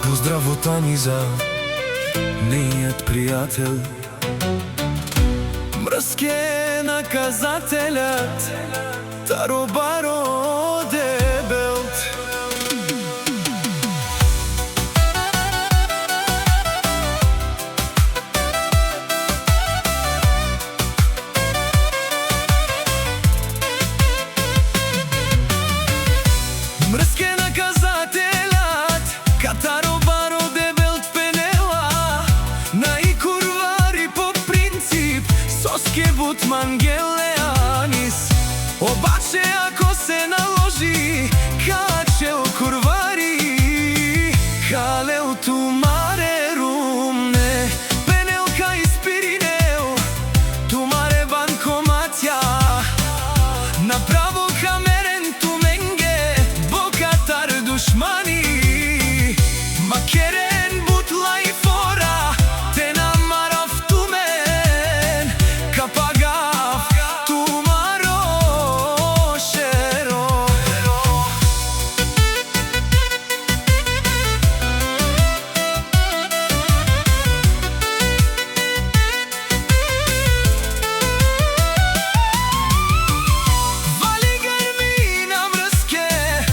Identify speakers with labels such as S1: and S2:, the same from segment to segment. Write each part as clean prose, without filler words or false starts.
S1: Поздраво Тани за нејниот пријател. Мрски е наказателят, Таро-баро дебелт. Мрски е наказателят, Таро-баро дебелт пенела. На и курвари по принцип, соски бутман гелеанис. Обаче ако се наложи, качел курвари, халел тумаре румне, пенелка испиринел, тумаре банкоматја, направо хамерен туменге, бокатар душмани, макерен бутла и фора, те намарав тумен, капагав тумаро шеро. Вали грмина мрске,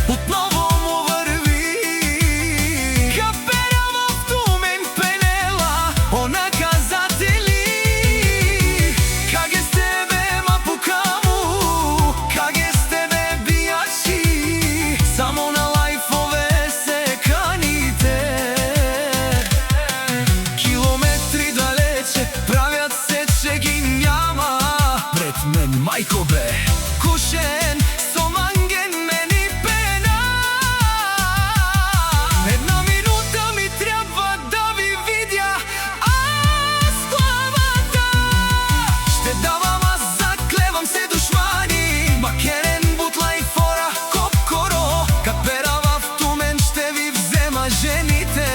S1: отново му врви, каперава в тумен пенела, о наказатели. Каге с тебе мапукаму, каге с тебе бијачи, само на лајфове се каните. Километри далече, правят се че ги няма. Пред мен мајко бе, кушен со манген мени пена. Една минута ми треба да ви видя аз главата. Ще давам, аз заклевам се душмани, макерен бутла и фора, копкоро, каперава в тумен, ще ви взема жените.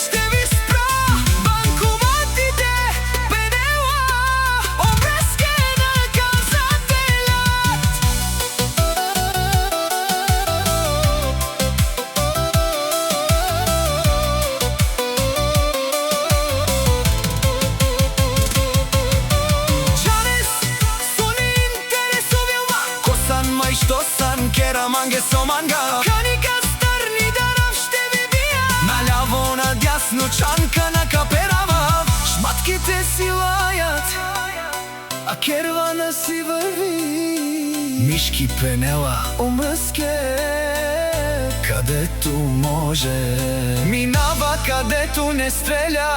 S1: Ще ви спра банкоматите, пенела, обрезке наказателят. Чанес, со не интересувилма, ко сан мај што сан, кера манге со манга. Каника старни дарав, ще ви бија, наљаво надјасно чанка на каперава. Шматките си лајат, а кервана си врви. Мишки пенела, омрске, кадету може, минава кадету не стреља.